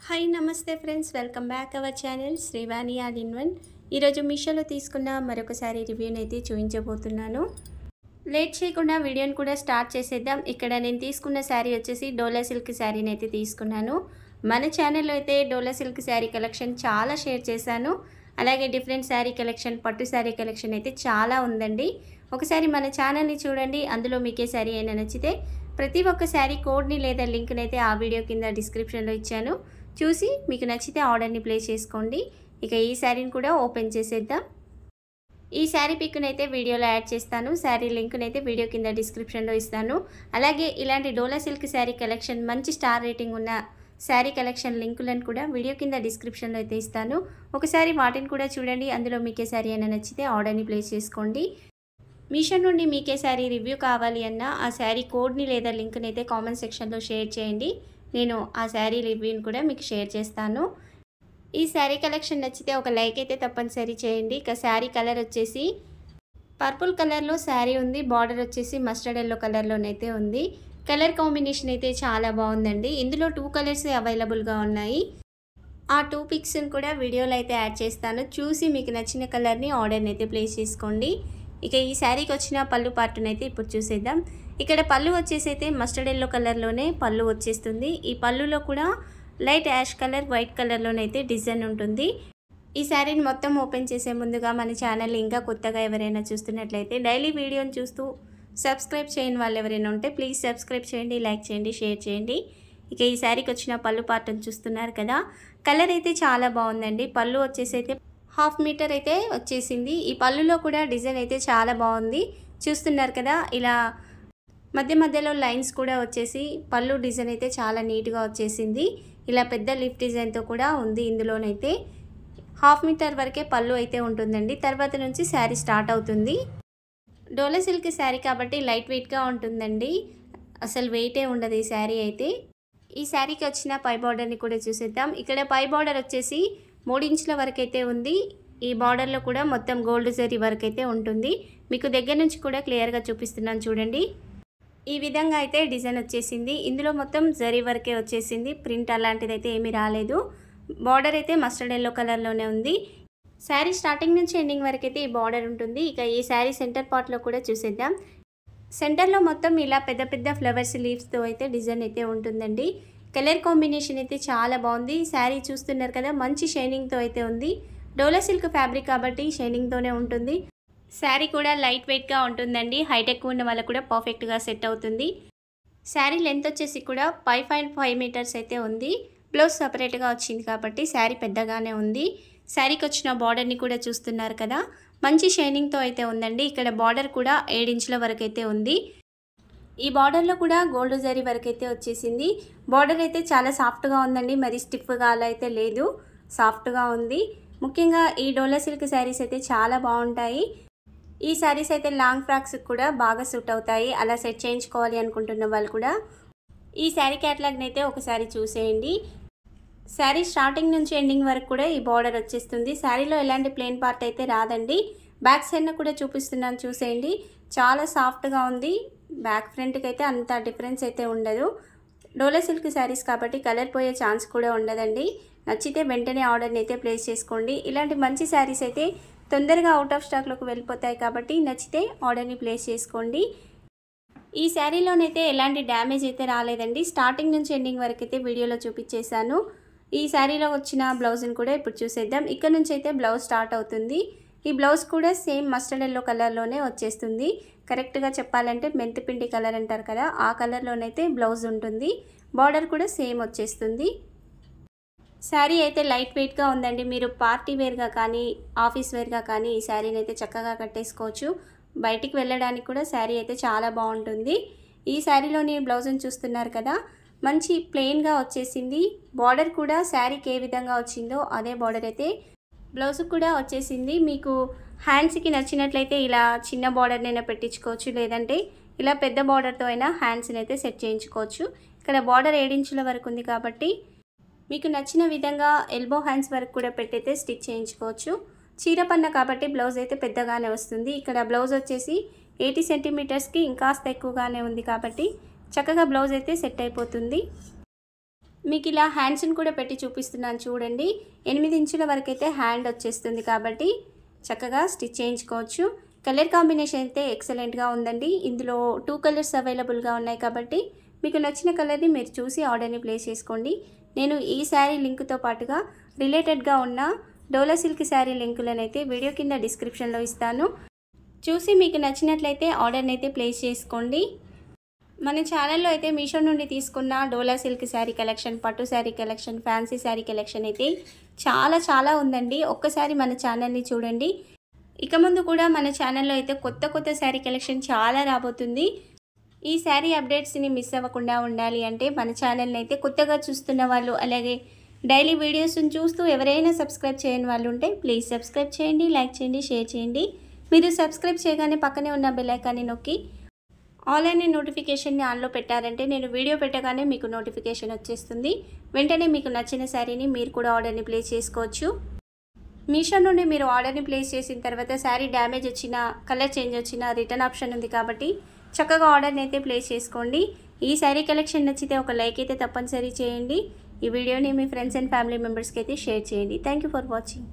Hi నమస్తే friends, welcome back our channel Srivani all in one. ఈరోజు మీషోలో తీసుకున్న మరొకసారి రివ్యూని అయితే చూపించబోతున్నాను. లేట్ చేయకుండా వీడియోని కూడా స్టార్ట్ చేసేద్దాం. ఇక్కడ నేను తీసుకున్న శారీ వచ్చేసి డోలా సిల్క్ శారీని అయితే తీసుకున్నాను. మన ఛానల్లో అయితే డోలా సిల్క్ శారీ కలెక్షన్ చాలా షేర్ చేశాను. అలాగే డిఫరెంట్ శారీ కలెక్షన్, పట్టు శారీ కలెక్షన్ అయితే చాలా ఉందండి. ఒకసారి మన ఛానల్ని చూడండి. అందులో మీకే శారీ అయినా నచ్చితే ప్రతి ఒక్క శారీ కోడ్ని లేదా లింక్ని అయితే ఆ వీడియో కింద డిస్క్రిప్షన్లో ఇచ్చాను. చూసి మీకు నచ్చితే ఆర్డర్ని ప్లేస్ చేసుకోండి. ఇక ఈ శారీని కూడా ఓపెన్ చేసేద్దాం. ఈ శారీ పిక్ని అయితే వీడియోలో యాడ్ చేస్తాను. శారీ లింక్ని అయితే వీడియో కింద డిస్క్రిప్షన్లో ఇస్తాను. అలాగే ఇలాంటి డోలా సిల్క్ శారీ కలెక్షన్, మంచి స్టార్ రేటింగ్ ఉన్న శారీ కలెక్షన్ లింకులను కూడా వీడియో కింద డిస్క్రిప్షన్లో అయితే ఇస్తాను. ఒకసారి వాటిని కూడా చూడండి. అందులో మీకే శారీ అయినా నచ్చితే ఆర్డర్ని ప్లేస్ చేసుకోండి. మీషో నుండి మీకే శారీ రివ్యూ కావాలి అన్న ఆ శారీ కోడ్ని లేదా లింక్ని అయితే కామెంట్ సెక్షన్లో షేర్ చేయండి. నేను ఆ శారీ రివ్యూని కూడా మీకు షేర్ చేస్తాను. ఈ శారీ కలెక్షన్ నచ్చితే ఒక లైక్ అయితే తప్పనిసరి చేయండి. ఇక శారీ కలర్ వచ్చేసి పర్పుల్ కలర్లో శారీ ఉంది. బార్డర్ వచ్చేసి మస్టర్డ్ ఎల్లో కలర్లోనైతే ఉంది. కలర్ కాంబినేషన్ అయితే చాలా బాగుందండి. ఇందులో 2 కలర్స్ అవైలబుల్గా ఉన్నాయి. ఆ 2 పిక్స్ని కూడా వీడియోలో అయితే యాడ్ చేస్తాను. చూసి మీకు నచ్చిన కలర్ని ఆర్డర్ని అయితే ప్లేస్ చేసుకోండి. ఇక ఈ శారీకి వచ్చిన పళ్ళు పార్ట్ని అయితే ఇప్పుడు చూసేద్దాం. ఇక్కడ పళ్ళు వచ్చేసి అయితే మస్టర్డ్ ఎల్లో కలర్లోనే పళ్ళు వచ్చేస్తుంది. ఈ పళ్ళులో కూడా లైట్ యాష్ కలర్, వైట్ కలర్లోనైతే డిజైన్ ఉంటుంది. ఈ శారీని మొత్తం ఓపెన్ చేసే ముందుగా మన ఛానల్ ఇంకా కొత్తగా ఎవరైనా చూస్తున్నట్లయితే డైలీ వీడియోని చూస్తూ సబ్స్క్రైబ్ చేయని వాళ్ళు ఎవరైనా ఉంటే ప్లీజ్ సబ్స్క్రైబ్ చేయండి, లైక్ చేయండి, షేర్ చేయండి. ఇక ఈ శారీకి వచ్చిన పళ్ళు పార్ట్ని చూస్తున్నారు కదా. కలర్ అయితే చాలా బాగుందండి. పళ్ళు వచ్చేసి అయితే 1/2 మీటర్ అయితే వచ్చేసింది. ఈ పళ్ళులో కూడా డిజైన్ అయితే చాలా బాగుంది. చూస్తున్నారు కదా, ఇలా మధ్య మధ్యలో లైన్స్ కూడా వచ్చేసి పళ్ళు డిజైన్ అయితే చాలా నీట్గా వచ్చేసింది. ఇలా పెద్ద లిఫ్ట్ డిజైన్తో కూడా ఉంది. ఇందులోనైతే 1/2 మీటర్ వరకే పళ్ళు అయితే ఉంటుందండి. తర్వాత నుంచి శారీ స్టార్ట్ అవుతుంది. డోలా సిల్క్ శారీ కాబట్టి లైట్ వెయిట్గా ఉంటుందండి. అసలు వెయిటే ఉండదు ఈ శారీ అయితే. ఈ శారీకి వచ్చిన పై బార్డర్ని కూడా చూసేద్దాం. ఇక్కడ పై బార్డర్ వచ్చేసి 3 ఇంచుల వరకు అయితే ఉంది. ఈ బార్డర్లో కూడా మొత్తం గోల్డ్ జరీ వరకు అయితే ఉంటుంది. మీకు దగ్గర నుంచి కూడా క్లియర్గా చూపిస్తున్నాను చూడండి. ఈ విధంగా అయితే డిజైన్ వచ్చేసింది. ఇందులో మొత్తం జరీ వరకే వచ్చేసింది. ప్రింట్ అలాంటిది అయితే ఏమీ రాలేదు. బార్డర్ అయితే మస్టర్డ్ ఎల్లో కలర్లోనే ఉంది. శారీ స్టార్టింగ్ నుంచి ఎండింగ్ వరకు అయితే ఈ బార్డర్ ఉంటుంది. ఇక ఈ శారీ సెంటర్ పార్ట్లో కూడా చూసేద్దాం. సెంటర్లో మొత్తం ఇలా పెద్ద పెద్ద ఫ్లవర్స్ లీవ్స్తో అయితే డిజైన్ అయితే ఉంటుందండి. కలర్ కాంబినేషన్ అయితే చాలా బాగుంది. శారీ చూస్తున్నారు కదా, మంచి షైనింగ్తో అయితే ఉంది. డోలా సిల్క్ ఫ్యాబ్రిక్ కాబట్టి షైనింగ్తోనే ఉంటుంది. శారీ కూడా లైట్ వెయిట్గా ఉంటుందండి. హైట్ ఎక్కువ ఉన్న వాళ్ళకు కూడా పర్ఫెక్ట్గా సెట్ అవుతుంది. శారీ లెంత్ వచ్చేసి కూడా 5.5 మీటర్స్ అయితే ఉంది. బ్లౌజ్ సపరేట్గా వచ్చింది కాబట్టి శారీ పెద్దగానే ఉంది. శారీకి వచ్చిన బార్డర్ని కూడా చూస్తున్నారు కదా, మంచి షైనింగ్తో అయితే ఉందండి. ఇక్కడ బార్డర్ కూడా 7 ఇంచుల వరకు అయితే ఉంది. ఈ బార్డర్లో కూడా గోల్డ్ జరీ వరకు అయితే వచ్చేసింది. బార్డర్ అయితే చాలా సాఫ్ట్గా ఉందండి. మరి స్టిఫ్గా అలా అయితే లేదు, సాఫ్ట్గా ఉంది. ముఖ్యంగా ఈ డోలా సిల్క్ శారీస్ అయితే చాలా బాగుంటాయి. ఈ శారీస్ అయితే లాంగ్ ఫ్రాక్స్కి కూడా బాగా సూట్ అవుతాయి. అలా సెట్ చేయించుకోవాలి అనుకుంటున్న వాళ్ళు కూడా ఈ శారీ క్యాటలాగ్ని అయితే ఒకసారి చూసేయండి. శారీ స్టార్టింగ్ నుంచి ఎండింగ్ వరకు కూడా ఈ బార్డర్ వచ్చేస్తుంది. శారీలో ఎలాంటి ప్లెయిన్ పార్ట్ అయితే రాదండి. బ్యాక్ సైడ్న కూడా చూపిస్తున్నాను చూసేయండి. చాలా సాఫ్ట్గా ఉంది. బ్యాక్ ఫ్రంట్కి అయితే అంత డిఫరెన్స్ అయితే ఉండదు. డోలా సిల్క్ శారీస్ కాబట్టి కలర్ పోయే ఛాన్స్ కూడా ఉండదండి. నచ్చితే వెంటనే ఆర్డర్ని అయితే ప్లేస్ చేసుకోండి. ఇలాంటి మంచి శారీస్ అయితే తొందరగా అవుట్ ఆఫ్ స్టాక్లోకి వెళ్ళిపోతాయి కాబట్టి నచ్చితే ఆర్డర్ని ప్లేస్ చేసుకోండి. ఈ శారీలోనైతే ఎలాంటి డ్యామేజ్ అయితే రాలేదండి. స్టార్టింగ్ నుంచి ఎండింగ్ వరకు అయితే వీడియోలో చూపించేశాను. ఈ శారీలో వచ్చిన బ్లౌజ్ని కూడా ఇప్పుడు చూసేద్దాం. ఇక్కడ నుంచి అయితే బ్లౌజ్ స్టార్ట్ అవుతుంది. ఈ బ్లౌజ్ కూడా సేమ్ మస్టర్డ్ ఎల్లో కలర్లోనే వచ్చేస్తుంది. కరెక్ట్గా చెప్పాలంటే మెంతిపిండి కలర్ అంటారు కదా, ఆ కలర్లోనైతే బ్లౌజ్ ఉంటుంది. బార్డర్ కూడా సేమ్ వచ్చేస్తుంది. శారీ అయితే లైట్ వెయిట్గా ఉందండి. మీరు పార్టీ వేర్గా కానీ ఆఫీస్ వేర్గా కానీ ఈ శారీని అయితే చక్కగా కట్టేసుకోవచ్చు. బయటికి వెళ్ళడానికి కూడా శారీ అయితే చాలా బాగుంటుంది. ఈ శారీలోని బ్లౌజ్ని చూస్తున్నారు కదా, మంచి ప్లెయిన్గా వచ్చేసింది. బార్డర్ కూడా శారీకి ఏ విధంగా వచ్చిందో అదే బార్డర్ అయితే బ్లౌజ్కి కూడా వచ్చేసింది. మీకు హ్యాండ్స్కి నచ్చినట్లయితే ఇలా చిన్న బార్డర్నైనా పెట్టించుకోవచ్చు, లేదంటే ఇలా పెద్ద బార్డర్తో అయినా హ్యాండ్స్ని అయితే సెట్ చేయించుకోవచ్చు. ఇక్కడ బార్డర్ 7 ఇంచుల వరకు ఉంది కాబట్టి మీకు నచ్చిన విధంగా ఎల్బో హ్యాండ్స్ వరకు కూడా పెట్టయితే స్టిచ్ చేయించుకోవచ్చు. చీర పన్న కాబట్టి బ్లౌజ్ అయితే పెద్దగానే వస్తుంది. ఇక్కడ బ్లౌజ్ వచ్చేసి 80 సెంటీమీటర్స్కి ఇంకాస్త ఎక్కువగానే ఉంది కాబట్టి చక్కగా బ్లౌజ్ అయితే సెట్ అయిపోతుంది. మీకు ఇలా హ్యాండ్స్ని కూడా పెట్టి చూపిస్తున్నాను చూడండి. 8 ఇంచుల వరకు అయితే హ్యాండ్ వచ్చేస్తుంది కాబట్టి చక్కగా స్టిచ్ చేయించుకోవచ్చు. కలర్ కాంబినేషన్ అయితే ఎక్సలెంట్గా ఉందండి. ఇందులో 2 కలర్స్ అవైలబుల్గా ఉన్నాయి కాబట్టి మీకు నచ్చిన కలర్ని మీరు చూసి ఆర్డర్ని ప్లేస్ చేసుకోండి. నేను ఈ శారీ లింక్తో పాటుగా రిలేటెడ్గా ఉన్న డోలా సిల్క్ శారీ లింకులను అయితే వీడియో కింద డిస్క్రిప్షన్లో ఇస్తాను. చూసి మీకు నచ్చినట్లయితే ఆర్డర్ని అయితే ప్లేస్ చేసుకోండి. మన ఛానల్లో అయితే మీషో నుండి తీసుకున్న డోలా సిల్క్ శారీ కలెక్షన్, పట్టు sari collection, fancy sari collection అయితే చాలా ఉందండి. ఒక్కసారి మన ఛానల్ని చూడండి. ఇక ముందు కూడా మన ఛానల్లో అయితే కొత్త శారీ కలెక్షన్ చాలా రాబోతుంది. ఈ శారీ అప్డేట్స్ని మిస్ అవ్వకుండా ఉండాలి అంటే మన ఛానల్ని అయితే కొత్తగా చూస్తున్న వాళ్ళు, అలాగే డైలీ వీడియోస్ని చూస్తూ ఎవరైనా సబ్స్క్రైబ్ చేయని వాళ్ళు ఉంటే ప్లీజ్ సబ్స్క్రైబ్ చేయండి, లైక్ చేయండి, షేర్ చేయండి. మీరు సబ్స్క్రైబ్ చేయగానే పక్కనే ఉన్న బెల్ ఐకాన్ని నొక్కి ఆల్ అనే నోటిఫికేషన్ని ఆన్లో పెట్టారంటే నేను వీడియో పెట్టగానే మీకు నోటిఫికేషన్ వచ్చేస్తుంది. వెంటనే మీకు నచ్చిన శారీని మీరు కూడా ఆర్డర్ని ప్లేస్ చేసుకోవచ్చు. మీషో నుండి మీరు ఆర్డర్ని ప్లేస్ చేసిన తర్వాత శారీ డ్యామేజ్ వచ్చినా, కలర్ చేంజ్ వచ్చినా రిటర్న్ ఆప్షన్ ఉంది కాబట్టి చక్కగా ఆర్డర్ని అయితే ప్లేస్ చేసుకోండి. ఈ శారీ కలెక్షన్ నచ్చితే ఒక లైక్ అయితే తప్పనిసరి చేయండి. ఈ వీడియోని మీ ఫ్రెండ్స్ అండ్ ఫ్యామిలీ మెంబర్స్కి అయితే షేర్ చేయండి. Thank you for watching.